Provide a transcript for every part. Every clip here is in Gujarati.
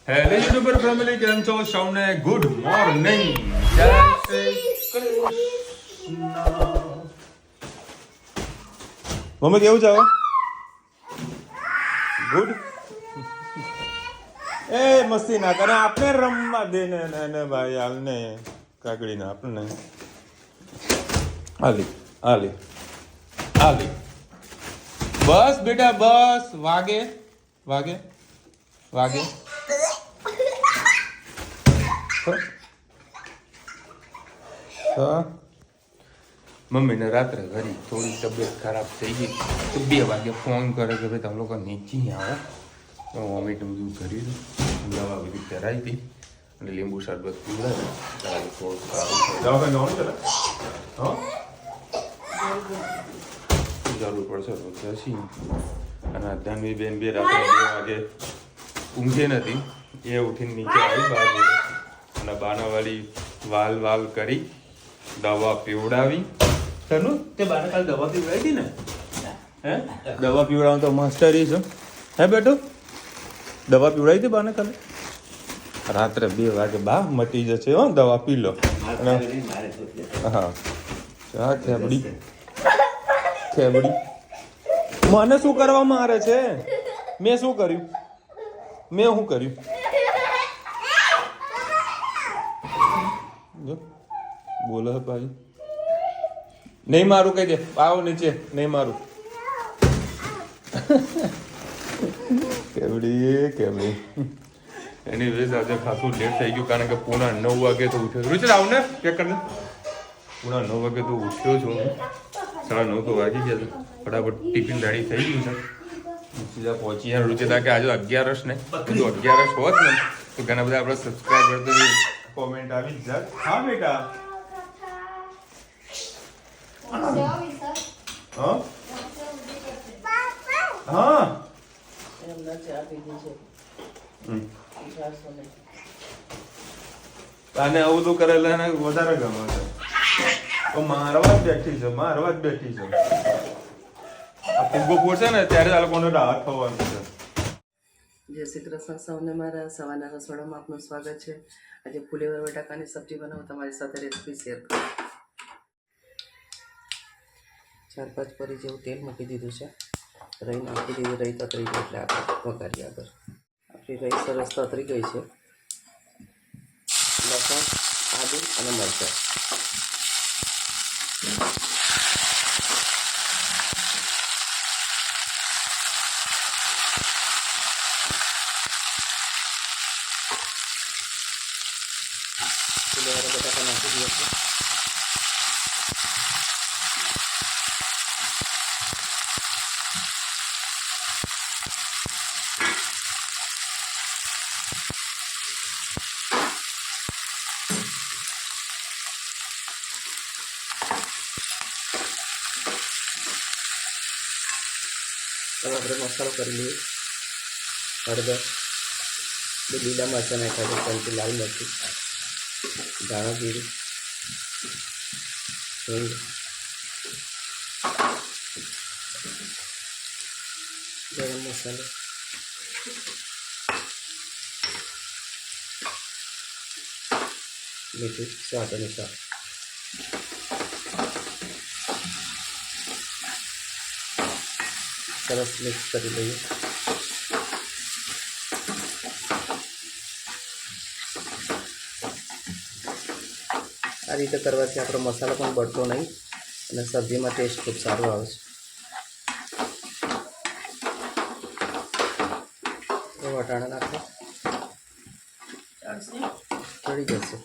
હેલો યુટ્યુબર ફેમિલી, કેમ છો? સૌને ગુડ મોર્નિંગ. જય શ્રી કૃષ્ણ. મમ્મી કેવું છે હવે? ગુડ. એ મસ્તી ના કરે, આપણે રમવા દે ને ભાઈ, હાલને કાકડી ને આપણને હાલી હાલી હાલી. બસ બેટા બસ, વાગે વાગે વાગે. મમ્મીને રાત્રે ઘરી થોડી તબિયત ખરાબ થઈ ગઈ તો 2 વાગે ફોન કરે કે ભાઈ તમે લોકો નીચે આવો. તો વોમિટ બધું કર્યું, દવા બધી કરાવી હતી અને લીંબુ શરબત પીવડાવ્યું. થોડું સારું દવાખાને જવાનું છે. હા, જરૂર પડશે તો જશી. અને ધનવી બેન બે રાત્રે 2 વાગે ઊંઘે નથી, એ ઉઠીને નીચે આવી બહાર અને બાનાવાળી વાલ કરી દવા પીવડાવી. તનુ તે બાને કાલ દવા પીવડાવી હતી ને? હે, દવા પીવડાવવાનું તો માસ્ટરી છે. હે બેટો, દવા પીવડાવી હતી બાને કાલે? રાત્રે 2 વાગે બા મટી જશે હો, દવા પી લો. હા ચા ખેબડી ખેબડી. મને શું કરવા મારે છે? મેં શું કર્યું? મેં શું કર્યું? જો બોલો ભાઈ, નહીં મારું કહી દે. આવો નીચે, નહીં મારું. કેવડી એની વેઝ આજે ખાસું લેટ થઈ ગયું, કારણ કે પૂણા 9 વાગે તો ઉઠ્યો. રૂચર આવ ને ચેક કરીને. પૂણા 9 વાગે તો ઉઠ્યો છું. 9:30 તો વાગી ગયા છે. ફટાફટ ટિફિન રેડી થઈ ગયું છે. સીધા પહોંચી યાર. રૂચિતા કે આજે 11 ને કીધું 11 હોત ને તો ઘણા બધા આપણા સબસ્ક્રાઈબર તો કોમેન્ટ આવી જ જાત. હા બેટા. હા હા અને આવું તો કરેલા એને વધારે ગમે છે. તો મારવા જ બેઠી છે. આ ફુગ્ગો ફોડશે ને ત્યારે આ લોકોને રાહત થવાનું છે. જય શ્રી કૃષ્ણ સૌને. મારા સવારના રસોડામાં આપનું સ્વાગત છે. આજે ફુલેવર બટાકાની સબ્જી બનાવું, તમારી સાથે રેસીપી શેર કરું. 4-5 પરી જેવું તેલ મૂકી દીધું છે. રહી નાખી દીધું. રહી તતરી ગઈ એટલે આપણે વઘારીએ આગળ. આપણી રહી સરસ તતરી ગઈ છે. લસણ, આદુ અને મરચાં. ફુલેવર બટાકા નાખી દઈએ છીએ. હવે આપણે મસાલો કરી લઈએ. હળદર, 2 લીલા મરચાં નાખ્યા છે, 3 લાલ મરચું, ધાણા જીરું, હિંગ, ગરમ મસાલો, મીઠું સ્વાદ અનુસાર. સરસ મિક્સ કરી લઈએ. આ રીતે કરવાથી આપણો મસાલો પણ બળતો નહીં અને સબ્જીમાં ટેસ્ટ ખૂબ સારો આવે છે. તો વટાણા નાખો, ચડી જશે.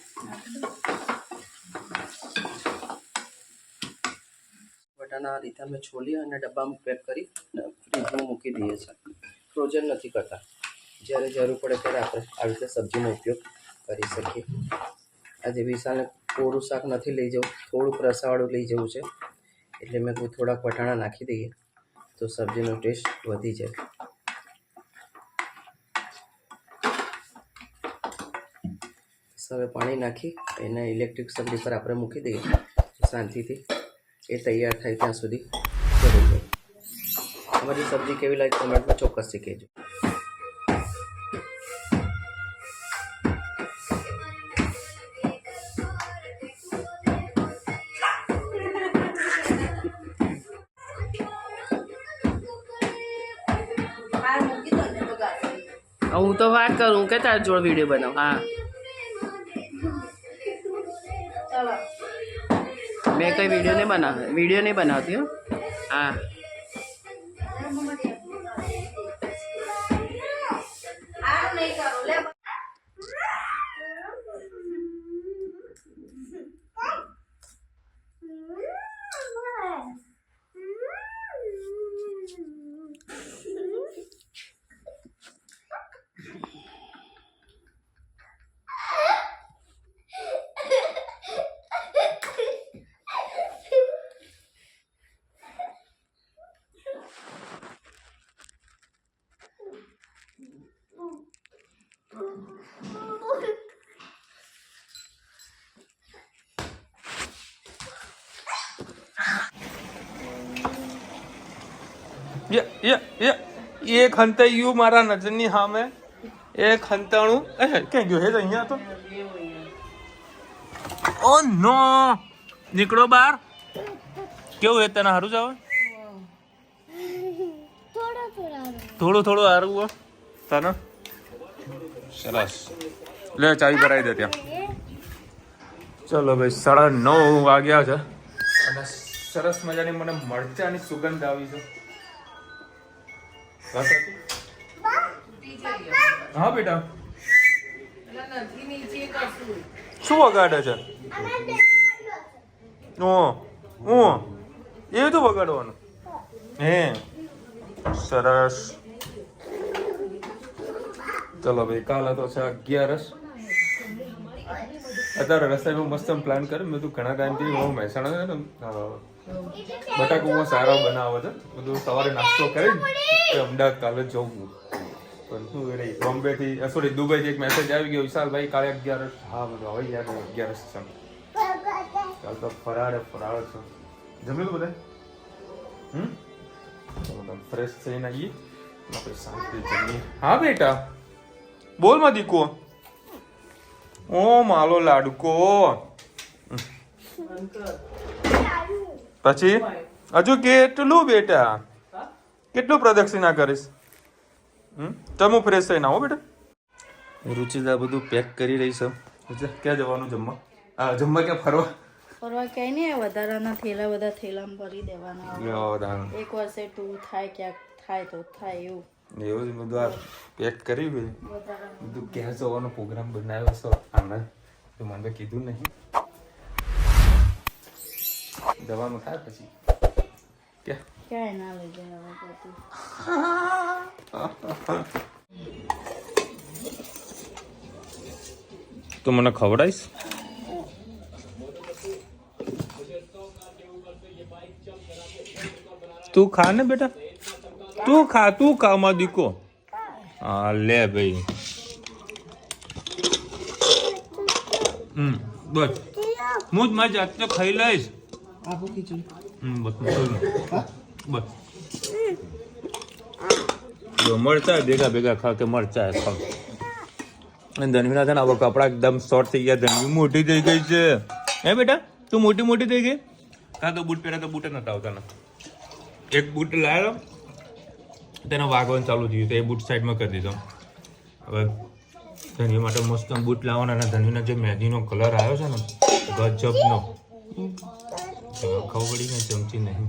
વટાણા આ રીતે અમે છોલી અને ડબ્બામાં પેક કરી ફ્રીજમાં મૂકી દઈએ છીએ. ફ્રોઝન નથી કરતા. જ્યારે જરૂર પડે ત્યારે આપણે આવી રીતે સબ્જીનો ઉપયોગ કરી શકીએ. આજે વિશાલને કોરું શાક નથી લઈ જવું, થોડુંક રસાવાળું લઈ જવું છે, એટલે મેં કોઈ થોડાક વટાણા નાખી દઈએ તો સબ્જીનો ટેસ્ટ વધી જાય. હવે પાણી નાખી એને ઇલેક્ટ્રિક સગડી પર આપણે મૂકી દઈએ શાંતિથી એ તૈયાર થાય ત્યાં સુધી કરી દઈએ. અમારી સબ્જી કેવી લાગી કોમેન્ટમાં ચોક્કસથી કહેજો. હું તો વાત કરું કે તારા જોડ વિડીયો બનાવ. હા મેં કઈ વિડીયો નહીં બનાવતી હો. હા એક હંતાયું મારા નજરની સામે એક હંતાણું ક્યાં ગયો હે અહીંયા તો ઓ નો નીકળો બહાર કેવું હે તને સારું જાવ થોડું સારું હો તને સરસ લે ચાવી ભરાઈ દે ત્યાં ચલો ભાઈ 9:30 વાગ્યા છે અને સરસ મજાની મને મરચાની સુગંધ આવી છે હા બેટા શું વગાડે છે એવું તો વગાડવાનું હે સરસ ચલો ભાઈ કાલે તો છે 11 અત્યારે રસ્તામાં મસ્ત પ્લાન કરે મેં તું ઘણા ટાઈમથી હું મહેસાણા છે ને બટાકુમાં સારા બનાવે છે બધું સવારે નાસ્તો કરી અમદાવાદ કાલે જવું પણ શું રહી બોમ્બેથી સોરી દુબઈથી એક મેસેજ આવી ગયો વિશાલભાઈ કાલે 11 હા બધું હવે યાર 11 છે કાલ તો ફરાળ છે જમી લો બધા ચલો ફ્રેશ થઈને આવીએ આપણે શાંતિ જમીએ હા બેટા બોલ માં દીકો ઓ માલો લાડકો પછી હજુ કેટલું બેટા કેટલું પ્રદક્ષિણા કરીશ તમે ફ્રેશ થઈને આવો બેટા રુચિતા બધું પેક કરી રહી છે ક્યાં જવાનું જમવા જમવા ક્યાં ફરવા કઈ નહીં વધારાના થેલા બધા થેલામાં ભરી દેવાના એક વર્ષે ટૂર થાય ક્યાંક થાય તો થાય એવું જ બધું આ પેક કર્યું હોય બધું ક્યાં જવાનો પ્રોગ્રામ બનાવ્યો છે આનંદ તો મને તો કીધું નહીં જવાનું થાય પછી ક્યાંય ના લઈ જાય બધું તું મને ખવડાવીશ તું ખા ને બેટા તું ખા માં દીકો હા લે ભાઈ બસ હું જ મારી જાતે ખાઈ લઈશ બસ મરચા ભેગા ખા કે મરચા ખા ધનવીના છે ને હવે કપડા એકદમ શોર્ટ થઈ ગયા ધનવી મોટી થઈ ગઈ છે હે બેટા તું મોટી થઈ ગઈ હા તો બૂટ પહેરા તો બૂટ નતા આવતા ને એક બૂટ લાવ્યો તેનો વાગવાનું ચાલુ થયું તો એ બૂટ સાઈડમાં કરી દીધો હવે ધનવી માટે મસ્ત બૂટ લાવવાના અને ધનવીના જે મહેંદીનો કલર આવ્યો છે ને ગજબનો ખબર પડી ને ચમચી નહીં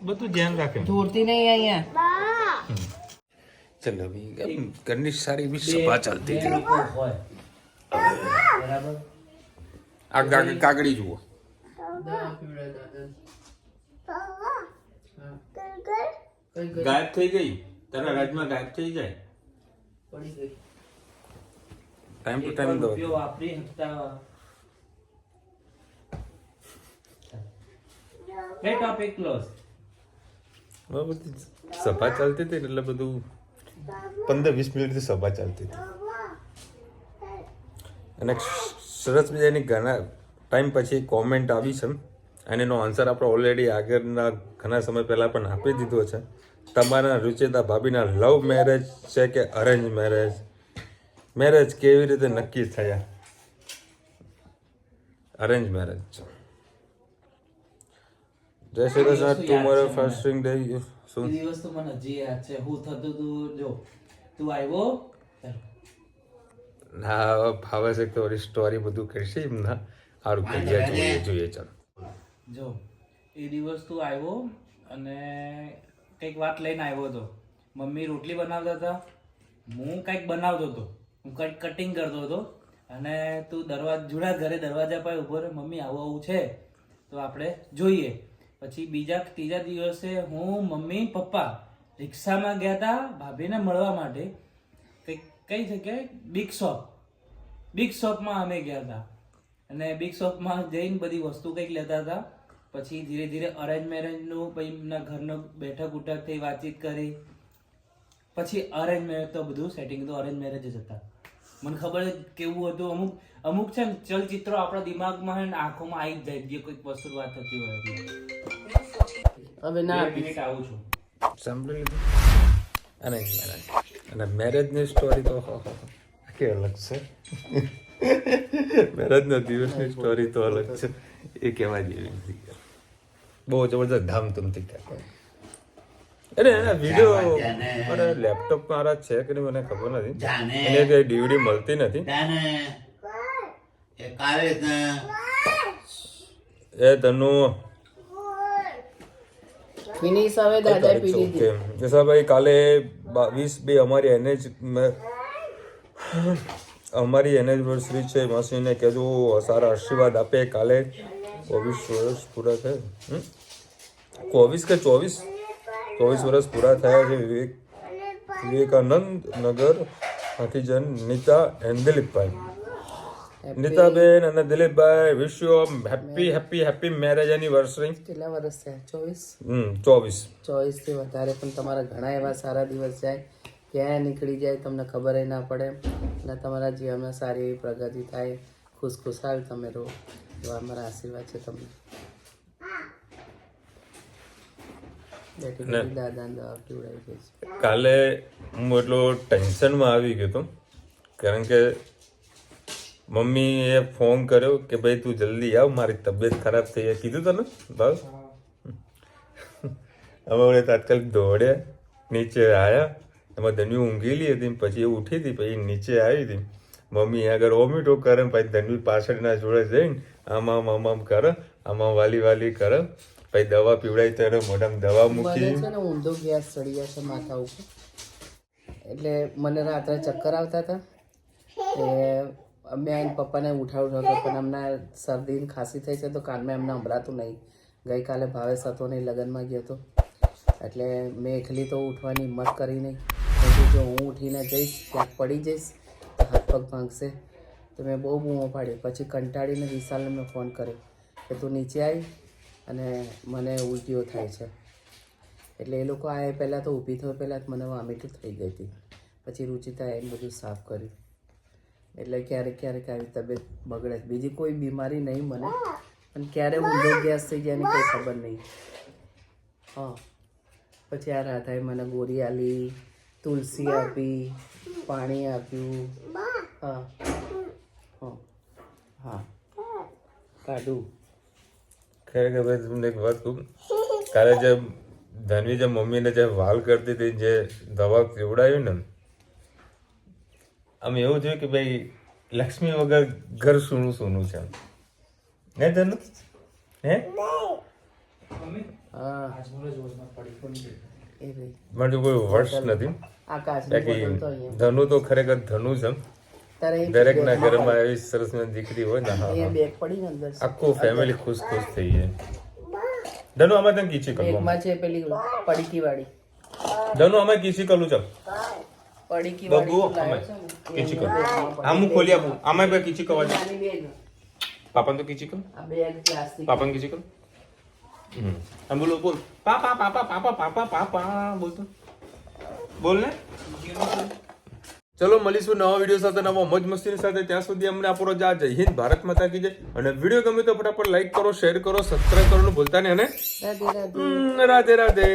બધું ધ્યાન રાખે જોરતી નહીં અહીંયા ચલો ભાઈ ઘરની સારી બી સભા ચાલતી હતી આ કાકડી જુઓ ગાયબ થઈ ગઈ તારા રાજમાં ગાયબ થઈ જાય ટાઈમ ટુ ટાઈમ દો સભા ચાલતી હતી એટલે બધું 15-20 મિનિટથી સભા ચાલતી હતી અને સરસ મજાની ઘણા ટાઈમ પછી કોમેન્ટ આવી છે અને એનો આન્સર આપણે ઓલરેડી આગળના ઘણા સમય પહેલાં પણ આપી દીધો છે તમારા રુચિતા ભાભીના લવ મેરેજ છે કે અરેન્જ મેરેજ કેવી રીતે નક્કી થયા અરેન્જ મેરેજ છે જય Shri Krishna tomorrow fasting day શું? એ દિવસ તો મને હજી યાદ છે. હું થતું તું જો તું આવ્યો ના ભાવે છે તો સ્ટોરી બધું કરશે એમ ના સારું કઈ જોઈએ ચાલો. જો એ દિવસ તું આવ્યો અને કંઈક વાત લઈને આવ્યો હતો. મમ્મી રોટલી બનાવતા હતા, હું કંઈક બનાવતો હતો, હું કંઈક કટિંગ કરતો હતો અને તું જૂના ઘરે દરવાજા પર ઉભો રહે, મમ્મી આવું આવું છે તો આપણે જોઈએ. પછી ત્રીજા દિવસે હું મમ્મી પપ્પા રિક્ષામાં ગયા હતા ભાભીને મળવા માટે. કઈ જગ્યાએ બિગ શોપમાં અમે ગયા હતા અને બિગ શોપમાં જઈને બધી વસ્તુ કંઈક લેતા હતા. પછી ધીરે ધીરે અરેન્જ મેરેજનું પછી એમના ઘરનો બેઠક ઉઠક થઈ વાતચીત કરી. પછી અરેન્જ મેરેજ તો બધું સેટિંગ તો અરેન્જ મેરેજ જ હતા. મને ખબર કેવું હતું, અમુક છે ને ચલચિત્રો આપણા દિમાગમાં ને આંખોમાં આવી જ જાય જે કોઈક વસ્તુ વાત થતી હોય. હવે ના 2 મિનિટ આવું છું. સાંભળી લીધું. અને મેરેજની સ્ટોરી તો આખી અલગ છે. મેરેજના દિવસની સ્ટોરી તો અલગ છે, એ કહેવા જેવી નથી. બહુ જબરદસ્ત ધામધૂમથી થાય. અરે એના વિડીયો મારે લેપટોપ મારા છે કે નહીં મને ખબર નથી. એને કઈ ડીવીડી મળતી નથી. એ તનુ ફિનિશ હવે દાદા પી લીધી. ભાઈ કાલે 22/2 અમારી એનિવર્સરી છે. માસીને કહેજો સારા આશીર્વાદ આપે. કાલે 24 વર્ષ પૂરા થયા. 24 કે 24 વર્ષ પૂરા થયા છે. વિવેકાનંદ નગર હાથીજન નીતા એન્ડ દિલીપભાઈ. નીતાબેન અને Dilipbhai wish you happy marriage anniversary. કેટલા વર્ષ થયા? 24. 24 થી વધારે, પણ તમારા ઘણા એવા સારા દિવસ જાય, ક્યાં નીકળી જાય તમને ખબર ના પડે અને તમારા જીવનમાં સારી એવી પ્રગતિ થાય, ખુશખુશાલ તમે રહો, એવા અમારા આશીર્વાદ છે તમને. દાદાને દવા પીવડાવી દઈશ. કાલે હું એટલો ટેન્શનમાં આવી ગયો હતો કારણ કે મમ્મીએ ફોન કર્યો કે ભાઈ તું જલ્દી આવ, મારી તબિયત ખરાબ થઈ જાય. કીધું તને ભાવ? અમે તાત્કાલિક દોડ્યા, નીચે આવ્યા. એમાં ધન્વી ઊંઘેલી હતી, પછી એ ઉઠી હતી, પછી નીચે આવી હતી. મમ્મી આગળ ઓમિટો કરે, પછી ધન્વી પાછળના જોડે જઈને આમ કરે, આમાં વાલી કરે, પછી દવા પીવડાવી ત્યારે મોઢામાં દવા મૂકી. મને છે ને ઊંધો ગેસ ચડી ગયા છે માથા ઉપર, એટલે મને રાત્રે ચક્કર આવતા હતા. મેં આઈને પપ્પાને ઉઠાવ્યો પણ એમના શરદી ખાંસી થઈ છે તો કાનમાં એમને સંભળાતું નહીં. ગઈકાલે ભાવેશ હતો નહીં, લગ્નમાં ગયો હતો, એટલે મેં એકલી તો ઉઠવાની હિંમત કરી નહીં. જો હું ઉઠીને જઈશ ક્યાંક પડી જઈશ તો હાથ પગ ભાંગશે, તો મેં બહુ બૂમો પાડી. પછી કંટાળીને વિશાલને મેં ફોન કર્યો કે તું નીચે આવી અને મને ઉલટીઓ થાય છે. એટલે એ લોકો આવ્યા પહેલાં તો ઊભી થયો પહેલાં જ મને વોમિટ થઈ ગઈ હતી. પછી રુચિતા એને બધું સાફ કર્યું. એટલે ક્યારેક આવી તબિયત બગડે. બીજી કોઈ બીમારી નહીં મને, પણ ક્યારે ઊંધો ગેસ થઈ જાય એની કોઈ ખબર નહીં. હા, પછી આ રાધાએ મને ગોળી આલી, તુલસી આપી, પાણી આપ્યું. હા હા હા કાઢું. ખરેખર ભાઈ તમને એક વાત કહું, કાલે જે ધનવી જે મમ્મીને જે વાલ કરતી હતી, જે દવા પીવડાવી ને, આમ એવું થયું કે ભાઈ લક્ષ્મી વગર ઘર સૂનું છે. હે ધનુ? હે હા મારે કોઈ વર્ષ નથી. આકાશ ધનુ તો ખરેખર ધનુ છે. દરેક ના ઘરમાં એવી સરસ દીકરી હોય ને, બેગ પડી ને અંદર, આખું ફેમિલી ખુશ થઈ જાય. ધનુ આમાં તને કીચી કરું. એકમાં છે પેલી પડીકી વાળી. ધનુ આમાં કીચી કરું ચાલ. પડીકી બબુ વાળી આમાં કીચી કરું. આમ ખોલી આપું. આમાં બે કીચી કરવા છે. પાપાને તો કીચી કરું. આ બેગ પ્લાસ્ટિક. પાપાને કીચી કરું. આમ બોલો બોલ. પાપા બોલતો બોલ ને. ચલો મળીશું નવા વિડીયો સાથે, નવા મોજ મસ્તીની સાથે. ત્યાં સુધી અમને આપો જય હિન્દ, ભારત માતા કી જય. અને વિડીયો ગમે તો ફટાફટ લાઈક કરો, શેર કરો, સબસ્ક્રાઇબ કરવાનું ભૂલતા નહીં. અને રાધે રાધે.